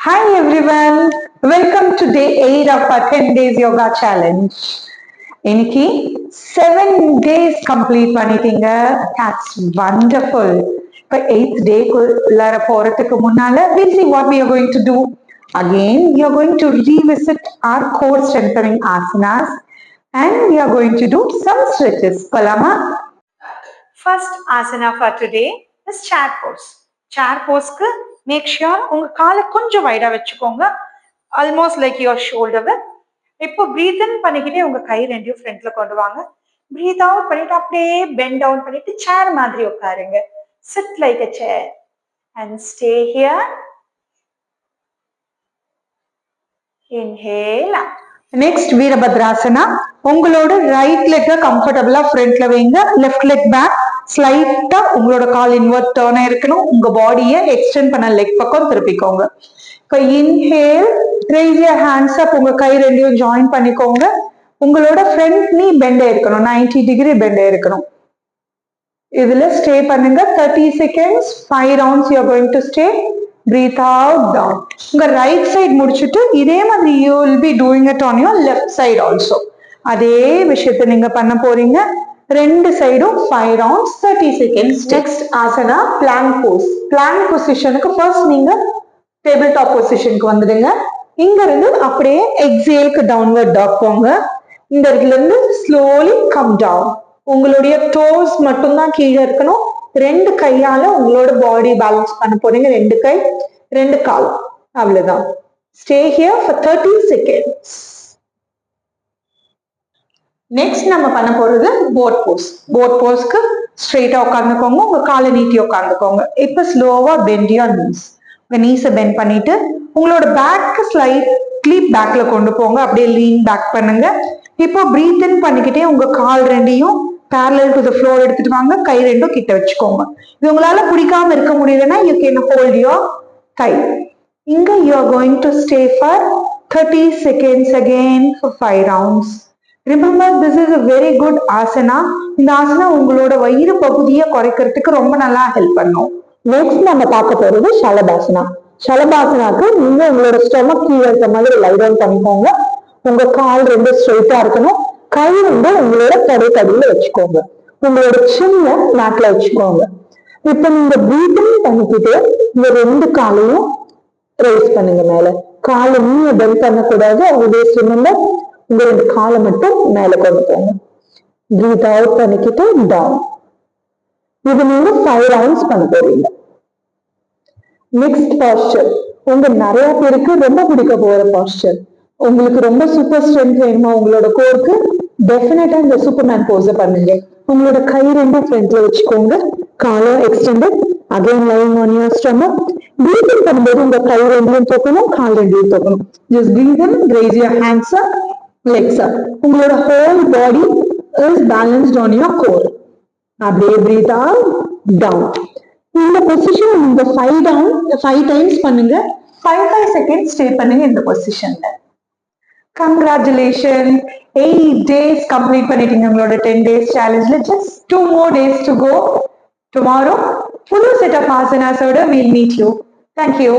Hi everyone, welcome to day 8 of our 10 days yoga challenge. இன்னைக்கு 7 days complete பண்ணிட்டீங்க. That's wonderful. இப்போ 8th day குள்ளார போறதுக்கு முன்னால we'll see what we are going to do. Again, we are going to revisit our core strengthening asanas and we are going to do some stretches. Palama? First asana for today is chair pose. Chair pose ku make sure உங்க காலை கொஞ்சம் வைடா வச்சுக்கோங்க, almost like your shoulder. இப்போ breath இன் பண்ணிக்கிட்டே உங்க கை ரெண்டையும் ஃப்ரண்ட்ல கொண்டு வாங்க. பிரீத் அவுட் பண்ணிட்டு அப்படியே பெண்ட் டவுன் பண்ணிட்டு சேர் மாதிரி உட்காருங்க. Chit like a chair and stay here. Inhale up. Next Virabhadrasana. உங்களோட ரைட் லெக்க கம்ஃபர்டபுளா ஃப்ரண்ட்ல வைங்க, லெஃப்ட் லெக் பேக், ஸ்லைட்டா உங்களோட கால் இன்வெர்ட் டர்னா இருக்கணும். உங்க பாடியை எக்ஸ்டெண்ட் பண்ண லெக் பக்கம் திருப்பிக்கோங்க. இப்போ இன்ஹேல், ரைஸ் யுவர் ஹேண்ட்ஸ் அப், உங்க கை ரெண்டையும் ஜாயின் பண்ணிக்கோங்க. உங்களோட ஃப்ரண்ட் நீ பெண்ட் இருக்கணும், 90 டிகிரி பெண்ட் இருக்கணும். இதுல ஸ்டே பண்ணுங்க 30 seconds, 5 rounds you are going to stay. Breathe out, down. உங்க ரைட் சைடு முடிச்சுட்டு இதே மாதிரி you will be doing it on your left side also. அதே விஷயத்தை நீங்க பண்ண போறீங்க. ரெண்டு சைடும் 5 rounds, 30 seconds. Next asana plank pose. Plank பொசிஷனுக்கு ஃபர்ஸ்ட் நீங்க டேபிள் டாப் பொசிஷனுக்கு வந்துடுங்க. இங்க இருந்து அப்படியே எக்ஸேலுக்கு டவுன்வர்ட் டாக் போங்க. இந்த இடத்துல இருந்து ஸ்லோலி கம் டவுன். உங்களுடைய டோஸ் மட்டும்தான் கீழே இருக்கணும். ரெண்டு கையால உங்களோட பாடி பேலன்ஸ் பண்ண போறீங்க. ரெண்டு கை ரெண்டு கால், அவ்வளவுதான். Stay here for 30 seconds. Next நம்ம பண்ண போறது போட் போஸ். போட் போஸ்க்கு ஸ்ட்ரெயிட்டா உட்காந்துக்கோங்க, உங்க காலை நீட்டி உட்காந்துக்கோங்க. இப்ப ஸ்லோவா பெண்ட் யுவர் நீஸ். உங்க நீஸை பெண்ட் பண்ணிட்டு உங்களோட பேக் ஸ்லைட்லி பேக்ல கொண்டு போங்க, அப்படியே லீன் பேக் பண்ணுங்க. இப்போ பிரீத் இன் பண்ணிக்கிட்டே உங்க கால் ரெண்டையும் parallel to the floor எடுத்துட்டு வாங்க, கை ரெண்டும் கிட்ட வச்சுக்கோங்க. இது உங்களால பிடிக்காம இருக்க முடியலன்னா you can hold your thigh. இங்க you are going to stay for 30 seconds again for 5 rounds. Remember, this is a very good asana. இந்த ஆசனா உங்களோட வயிறு பகுதியை குறைக்கிறதுக்கு ரொம்ப நல்லா ஹெல்ப் பண்ணும். நெக்ஸ்ட் நம்ம பார்க்க போறது ஷலபாசனா. ஷலபாசனாக்கு நீங்க உங்களோட ஸ்டொமக் கீழே இருக்க மாதிரி லை டவுன் பண்ணிக்கோங்க. உங்க கால் ரெண்டு ஸ்ட்ரெயிட்டா இருக்கணும். கை வந்து உங்களோட கடைக்கடியில வச்சுக்கோங்க. உங்களோட சின்ன மேட்ல வச்சுக்கோங்க. இப்ப நீங்க பிரீத்திங் பண்ணிக்கிட்டு இந்த ரெண்டு காலையும் ரைஸ் பண்ணுங்க மேல. காலை நீங்க பெண்ட் பண்ணக்கூடாது, ஆல்வேஸ் ரிமெம்பர் உங்க ரெண்டு காலை மட்டும் மேல கொண்டு போங்க. பிரீத் அவுட் பண்ணிக்கிட்டு டவுன். இது நீங்க 5 ரவுண்ட்ஸ் பண்ண போறீங்க. நெக்ஸ்ட் பாஸ்டர் உங்க நிறைய பேருக்கு ரொம்ப பிடிக்க போற பாஸ்டர். உங்களுக்கு ரொம்ப சூப்பர் ஸ்ட்ரென்த் வேணுமா உங்களோட கோருக்கு, டெஃபினட்டா இந்த சூப்பர்மேன் போஸ பண்ணுங்க. உங்களோட கை ரெண்டும் ஃப்ரண்ட்ல வச்சுக்கோங்க, காலை extended, again lying on your stomach. Breathing பண்ணும்போது உங்க கை ரெண்டையும் தூக்கணும், கால் ரெண்டையும் தூக்கணும். Just breathe in, raise your hands up, legs up. உங்களோட whole body is balanced on your core. அப்படியே பிரீத் அவுட், டவுன். இந்த பொசிஷன் நீங்க 5 டைம்ஸ் பண்ணுங்க. 5 செகண்ட்ஸ் ஸ்டே பண்ணுங்க இந்த பொசிஷன்ல. Congratulations, 8 days complete பண்ணிட்டீங்க உங்களோட 10 days challenge. Just 2 more days to go. Tomorrow, full set of asanas oda we'll meet you. Thank you.